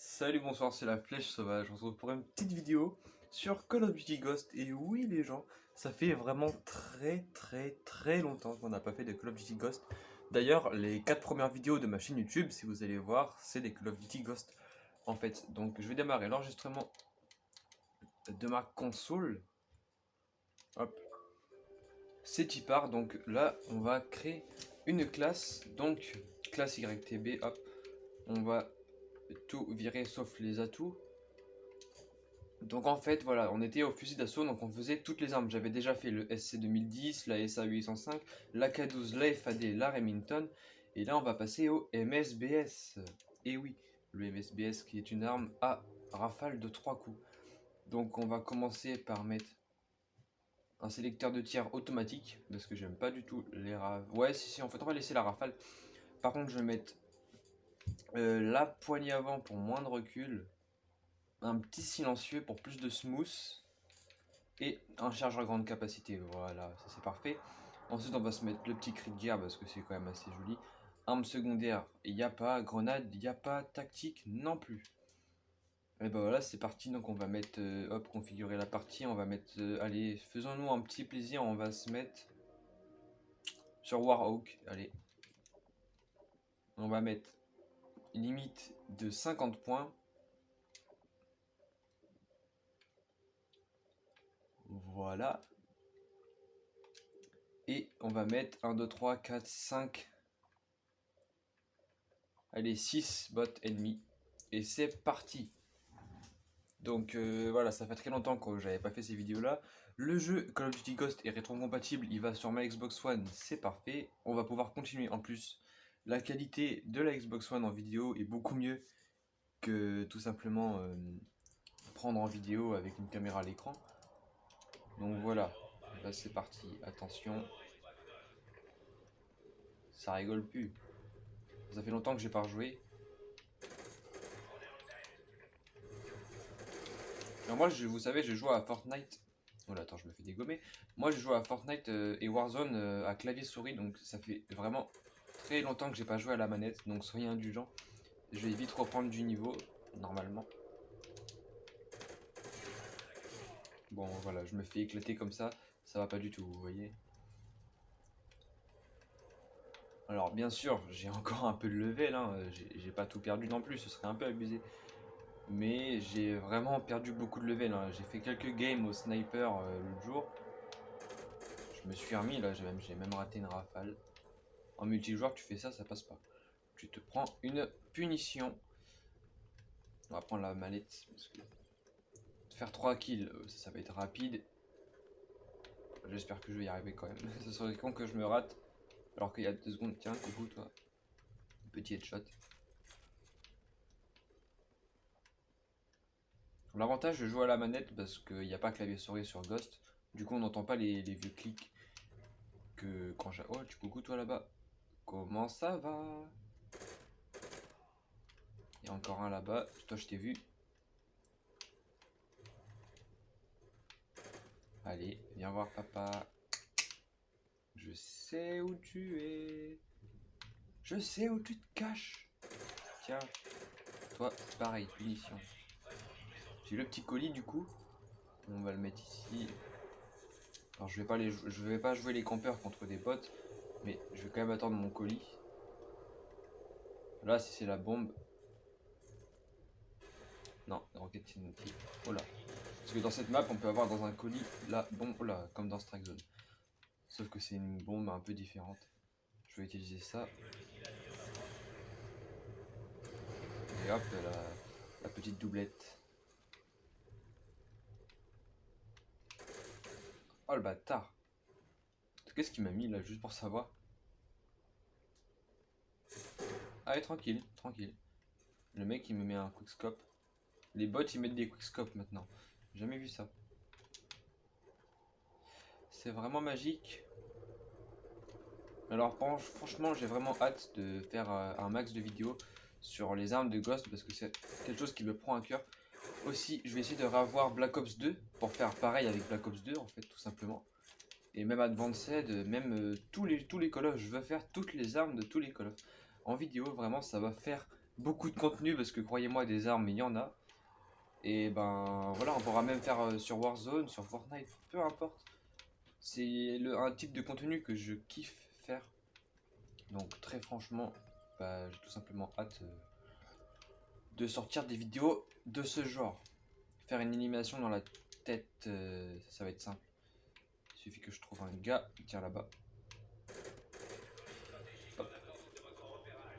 Salut, bonsoir, c'est la Flèche Sauvage. On se retrouve pour une petite vidéo sur Call of Duty Ghost. Et oui, les gens, ça fait vraiment très longtemps qu'on n'a pas fait de Call of Duty Ghost. D'ailleurs, les 4 premières vidéos de ma chaîne YouTube, si vous allez voir, c'est des Call of Duty Ghost en fait. Donc, je vais démarrer l'enregistrement de ma console. Hop, c'est y part. Donc là, on va créer une classe. Donc, classe YTB. Hop, on va tout virer sauf les atouts. Donc en fait, voilà, on était au fusil d'assaut, donc on faisait toutes les armes. J'avais déjà fait le SC 2010, la SA 805, la K12, la FAD, la Remington. Et là, on va passer au MSBS. Et oui, le MSBS qui est une arme à rafale de 3 coups. Donc on va commencer par mettre un sélecteur de tir automatique, parce que j'aime pas du tout les rafales. Ouais, si, en fait, on va laisser la rafale. Par contre, je vais mettre la poignée avant pour moins de recul. Un petit silencieux pour plus de smooth. Et un chargeur grande capacité, voilà, ça c'est parfait. Ensuite on va se mettre le petit cri de guerre parce que c'est quand même assez joli. Arme secondaire, il n'y a pas. Grenade, il n'y a pas. Tactique, non plus. Et ben voilà, c'est parti. Donc on va mettre, hop, configurer la partie. On va mettre, allez, faisons-nous un petit plaisir. On va se mettre sur Warhawk. Allez, on va mettre limite de 50 points. Voilà. Et on va mettre 1, 2, 3, 4, 5. Allez, 6 bots ennemis. Et c'est parti. Donc voilà, ça fait très longtemps que j'avais pas fait ces vidéos là. Le jeu Call of Duty Ghost est rétro-compatible, il va sur ma Xbox One, c'est parfait. On va pouvoir continuer. En plus, la qualité de la Xbox One en vidéo est beaucoup mieux que tout simplement prendre en vidéo avec une caméra à l'écran. Donc voilà, là c'est parti. Attention, ça rigole plus. Ça fait longtemps que j'ai pas rejoué. Alors moi, vous savez, je joue à Fortnite. Oh là, attends, je me fais dégommer. Moi, je joue à Fortnite et Warzone à clavier souris, donc ça fait vraiment très longtemps que j'ai pas joué à la manette, donc soyez indulgents. Je vais vite reprendre du niveau, normalement. Bon, voilà, je me fais éclater comme ça va pas du tout, vous voyez. Alors, bien sûr, j'ai encore un peu de level, hein, j'ai pas tout perdu non plus, ce serait un peu abusé. Mais j'ai vraiment perdu beaucoup de level, hein. J'ai fait quelques games au sniper l'autre jour. Je me suis remis là, j'ai même raté une rafale. En multijoueur, tu fais ça, ça passe pas. Tu te prends une punition. On va prendre la mallette parce que faire 3 kills, ça va être rapide. J'espère que je vais y arriver quand même. Ce serait con que je me rate alors qu'il y a 2 secondes. Tiens, coucou toi. Petit headshot. L'avantage de jouer à la manette parce qu'il n'y a pas clavier souris sur Ghost. Du coup, on n'entend pas les vieux clics que quand j'ai. Oh, tu coucou toi là-bas. Comment ça va? Il y a encore un là-bas. Toi, je t'ai vu. Allez, viens voir papa. Je sais où tu es. Je sais où tu te caches. Tiens, toi, pareil, punition. J'ai le petit colis du coup. On va le mettre ici. Alors je vais pas jouer les campeurs contre des potes, mais je vais quand même attendre mon colis. Là, si c'est la bombe. Non, la roquette Trinity. Oh là. Parce que dans cette map, on peut avoir dans un colis la bombe. Oh là, comme dans Strike Zone. Sauf que c'est une bombe un peu différente. Je vais utiliser ça. Et hop, la petite doublette. Oh le bâtard. Qu'est-ce qu'il m'a mis là, juste pour savoir? Allez, tranquille, tranquille. Le mec, il me met un quickscope. Les bots, ils mettent des quickscopes maintenant. J'ai jamais vu ça. C'est vraiment magique. Alors franchement, j'ai vraiment hâte de faire un max de vidéos sur les armes de Ghost parce que c'est quelque chose qui me prend à cœur. Aussi, je vais essayer de revoir Black Ops 2 pour faire pareil avec Black Ops 2 en fait, tout simplement. Et même Advanced, même tous les Call of, je veux faire toutes les armes de tous les Call of. En vidéo, vraiment, ça va faire beaucoup de contenu parce que croyez-moi, des armes, il y en a. Et ben voilà, on pourra même faire sur Warzone, sur Fortnite, peu importe. C'est un type de contenu que je kiffe faire. Donc très franchement, bah, j'ai tout simplement hâte de sortir des vidéos de ce genre. Faire une animation dans la tête, ça va être simple. Il suffit que je trouve un gars qui tient là-bas.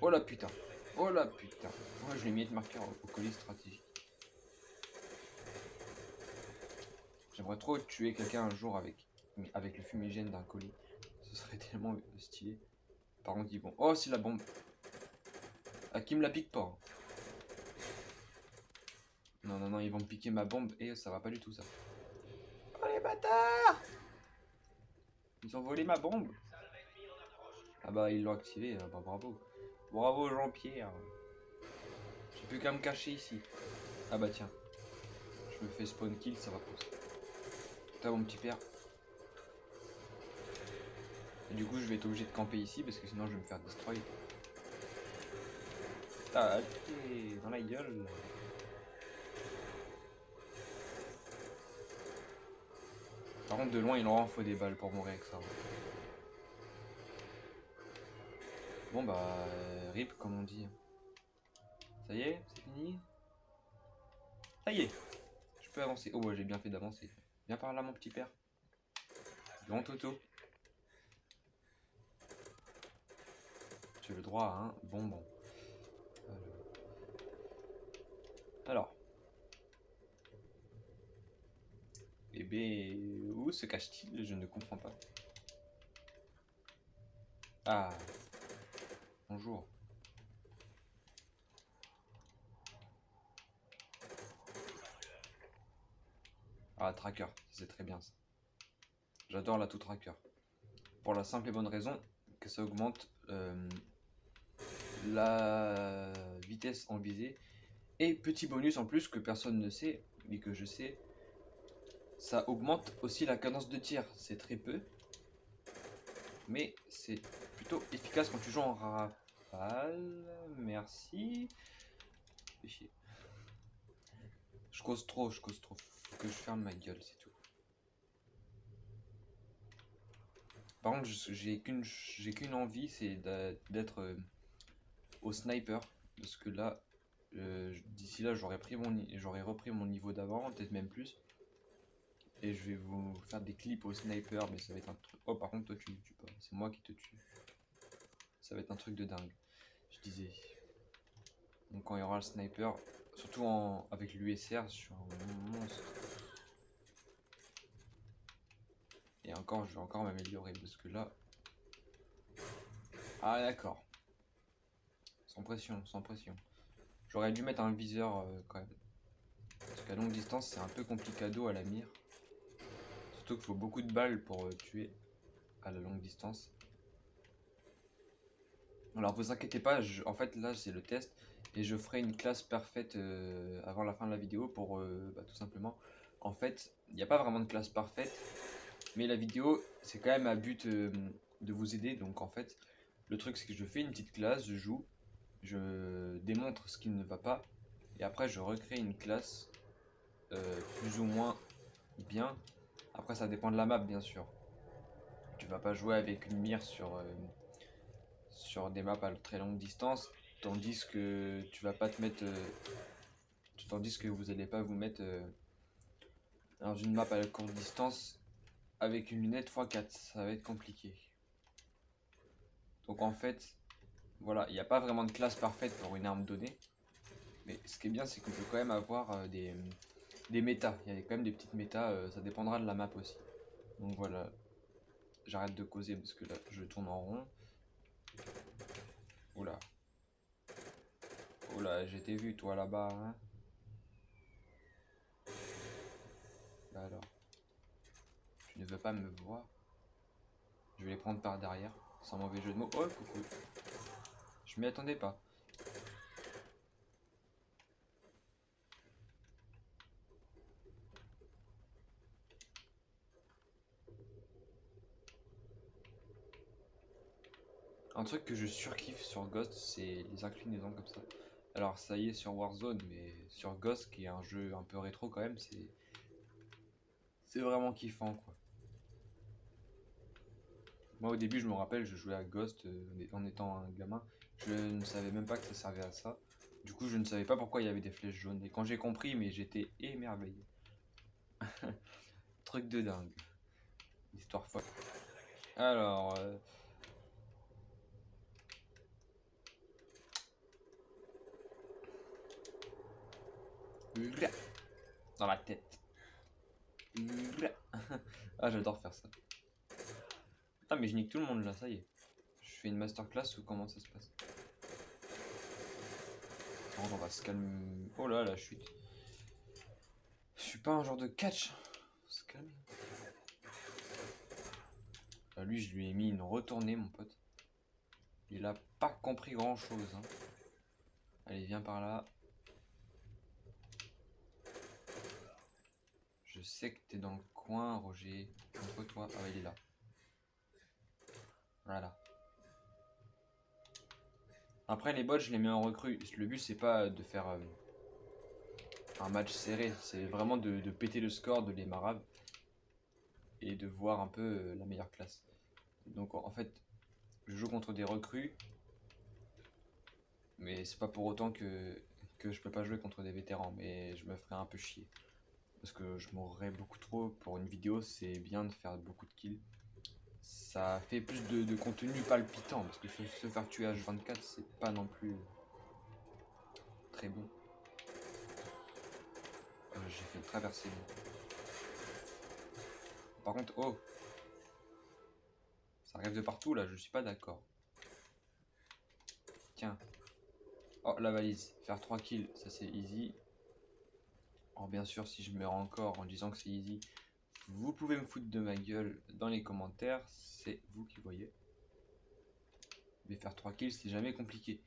Oh la putain. Oh la putain. Moi je l'ai mis de marqueur au colis stratégique. J'aimerais trop tuer quelqu'un un jour avec le fumigène d'un colis. Ce serait tellement stylé. Par contre ils vont... Oh c'est la bombe. Ah qui me la pique pas. Non non non ils vont me piquer ma bombe et ça va pas du tout ça. Oh les bâtards. Ils ont volé ma bombe. Ah bah ils l'ont activé, bah bravo. Bravo Jean-Pierre. J'ai plus qu'à me cacher ici. Ah bah tiens. Je me fais spawn kill, ça va pousser. T'as mon petit père. Et du coup je vais être obligé de camper ici parce que sinon je vais me faire destroy. Ah allez, dans la gueule. Par contre de loin il en faut des balles pour mourir avec ça. Bon bah rip comme on dit. Ça y est, c'est fini. Ça y est. Je peux avancer. Oh ouais j'ai bien fait d'avancer. Viens par là mon petit père. Grand Toto. Tu as le droit à un bonbon. Alors. Eh ben, où se cache-t-il? Je ne comprends pas. Ah, bonjour. Ah, tracker, c'est très bien ça. J'adore la tout tracker. Pour la simple et bonne raison que ça augmente la vitesse en visée. Et petit bonus en plus que personne ne sait, mais que je sais, ça augmente aussi la cadence de tir. C'est très peu, mais c'est plutôt efficace quand tu joues en rafale. Merci. Fais chier. Je cause trop, je cause trop. Faut que je ferme ma gueule, c'est tout. Par contre, j'ai qu'une envie, c'est d'être au sniper. Parce que là, d'ici là, j'aurais repris mon niveau d'avant, peut-être même plus. Et je vais vous faire des clips au sniper, mais ça va être un truc... Oh, par contre, toi, tu me tues pas. C'est moi qui te tue. Ça va être un truc de dingue. Je disais. Donc quand il y aura le sniper, surtout avec l'USR, je suis un monstre. Et encore, je vais encore m'améliorer parce que là... Ah d'accord. Sans pression, sans pression. J'aurais dû mettre un viseur quand même. Parce qu'à longue distance, c'est un peu complicado à la mire. Surtout qu'il faut beaucoup de balles pour tuer à la longue distance. Alors vous inquiétez pas, en fait là c'est le test. Et je ferai une classe parfaite avant la fin de la vidéo pour tout simplement. En fait, il n'y a pas vraiment de classe parfaite. Mais la vidéo, c'est quand même à but de vous aider. Donc en fait, le truc c'est que je fais une petite classe, je joue. Je démontre ce qui ne va pas. Et après je recrée une classe plus ou moins bien. Après ça dépend de la map bien sûr. Tu vas pas jouer avec une mire sur des maps à très longue distance. Tandis que tu vas pas te mettre... tandis que vous allez pas vous mettre dans une map à courte distance avec une lunette x4. Ça va être compliqué. Donc en fait, voilà, il n'y a pas vraiment de classe parfaite pour une arme donnée. Mais ce qui est bien, c'est qu'on peut quand même avoir des méta. Il y a quand même des petites méta, ça dépendra de la map aussi. Donc voilà, j'arrête de causer parce que là, je tourne en rond. Oula. Oula, j'étais vu toi là-bas, hein. Bah alors, tu ne veux pas me voir? Je vais les prendre par derrière, sans mauvais jeu de mots. Oh, coucou. Je m'y attendais pas. Un truc que je surkiffe sur Ghost, c'est les inclinaisons comme ça. Alors ça y est sur Warzone, mais sur Ghost, qui est un jeu un peu rétro quand même, c'est vraiment kiffant quoi. Moi au début je me rappelle, je jouais à Ghost en étant un gamin, je ne savais même pas que ça servait à ça. Du coup je ne savais pas pourquoi il y avait des flèches jaunes. Et quand j'ai compris, mais j'étais émerveillé. Truc de dingue. Histoire folle. Alors... Dans la tête. Ah j'adore faire ça. Ah mais je nique tout le monde là, ça y est. Je fais une masterclass ou comment ça se passe? On va se calmer. Oh là la chute. Je suis pas un genre de catch. Faut se calmer. Bah, lui je lui ai mis une retournée mon pote. Il a pas compris grand chose. Hein. Allez viens par là. Je sais que t'es dans le coin Roger. Contre toi. Ah il est là. Voilà. Après les bots je les mets en recrue. Le but c'est pas de faire un match serré. C'est vraiment de péter le score, de les marab. Et de voir un peu la meilleure classe. Donc en fait je joue contre des recrues. Mais c'est pas pour autant que je peux pas jouer contre des vétérans. Mais je me ferais un peu chier. Parce que je mourrais beaucoup trop. Pour une vidéo c'est bien de faire beaucoup de kills. Ça fait plus de contenu palpitant. Parce que se faire tuer H24 c'est pas non plus très bon. J'ai fait traverser. Par contre, oh, ça arrive de partout là, je suis pas d'accord. Tiens. Oh, la valise. Faire 3 kills, ça c'est easy. Alors bien sûr, si je meurs encore en disant que c'est easy, vous pouvez me foutre de ma gueule dans les commentaires, c'est vous qui voyez. Mais faire 3 kills, c'est jamais compliqué.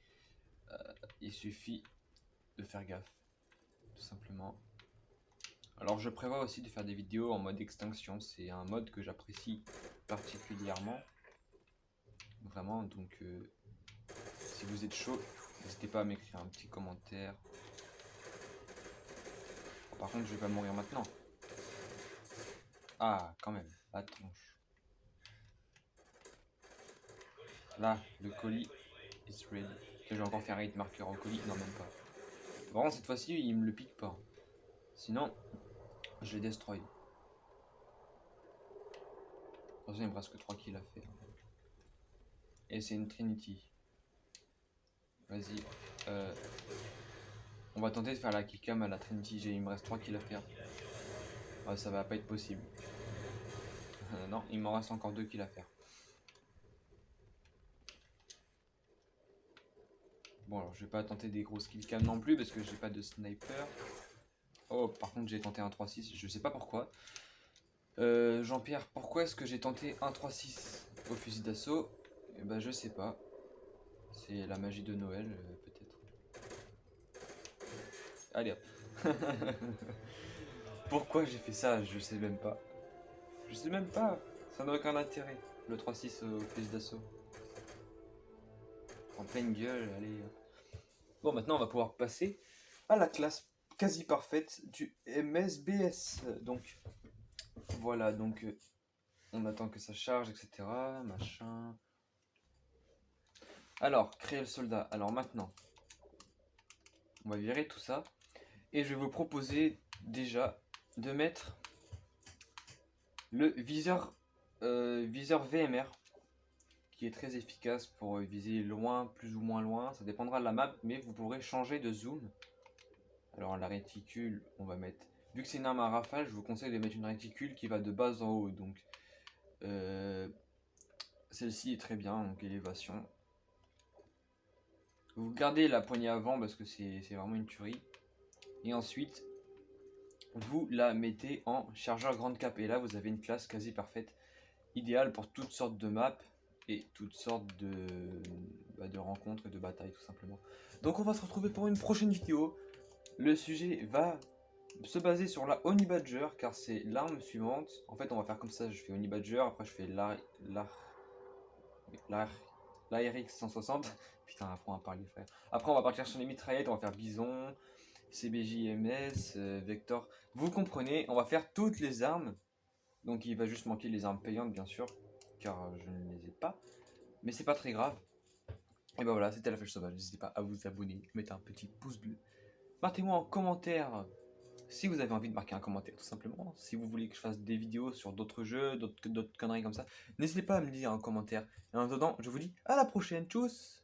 Il suffit de faire gaffe, tout simplement. Alors je prévois aussi de faire des vidéos en mode extinction, c'est un mode que j'apprécie particulièrement. Vraiment, donc si vous êtes chaud, n'hésitez pas à m'écrire un petit commentaire. Par contre, je vais pas mourir maintenant. Ah, quand même, la tronche. Là, le colis is ready. Je vais encore faire un hit marqueur au colis, non même pas. Vraiment, cette fois-ci, il me le pique pas. Sinon, je l'ai destroy. Attention, il me reste que 3 kills à faire. Et c'est une Trinity. Vas-y. On va tenter de faire la killcam à la Trinity. Il me reste 3 kills à faire. Ouais, ça va pas être possible. Non, il m'en reste encore 2 kills à faire. Bon, alors je vais pas tenter des grosses killcam non plus parce que j'ai pas de sniper. Oh, par contre, j'ai tenté un 3-6. Je sais pas pourquoi. Jean-Pierre, pourquoi est-ce que j'ai tenté un 3-6 au fusil d'assaut? Eh ben, je sais pas. C'est la magie de Noël, peut-être. Allez hop. Pourquoi j'ai fait ça? Je sais même pas. Je sais même pas. Ça n'a aucun intérêt. Le 3-6 au fusil d'assaut. En pleine gueule, allez. Bon, maintenant on va pouvoir passer à la classe quasi parfaite du MSBS. Donc, voilà, donc on attend que ça charge, etc. Machin. Alors, créer le soldat. Alors maintenant, on va virer tout ça. Et je vais vous proposer déjà de mettre le viseur VMR, qui est très efficace pour viser loin, plus ou moins loin. Ça dépendra de la map, mais vous pourrez changer de zoom. Alors la réticule, on va mettre... Vu que c'est une arme à rafale, je vous conseille de mettre une réticule qui va de bas en haut. Donc celle-ci est très bien, donc élévation. Vous gardez la poignée avant parce que c'est vraiment une tuerie. Et ensuite, vous la mettez en chargeur grande cape. Et là, vous avez une classe quasi parfaite, idéale pour toutes sortes de maps et toutes sortes de rencontres et de batailles, tout simplement. Donc on va se retrouver pour une prochaine vidéo. Le sujet va se baser sur la Honey Badger, car c'est l'arme suivante. En fait, on va faire comme ça, je fais Honey Badger, après je fais la RX 160. Putain, après on va parler frère. Après on va partir sur les mitraillettes, on va faire Bison, CBJMS, Vector. Vous comprenez, on va faire toutes les armes. Donc il va juste manquer les armes payantes bien sûr, car je ne les ai pas. Mais c'est pas très grave. Et ben voilà, c'était la flèche sauvage. N'hésitez pas à vous abonner, mettre un petit pouce bleu. Marquez-moi en commentaire si vous avez envie de marquer un commentaire, tout simplement. Si vous voulez que je fasse des vidéos sur d'autres jeux, d'autres conneries comme ça, n'hésitez pas à me dire en commentaire. Et en attendant, je vous dis à la prochaine. Tchuss!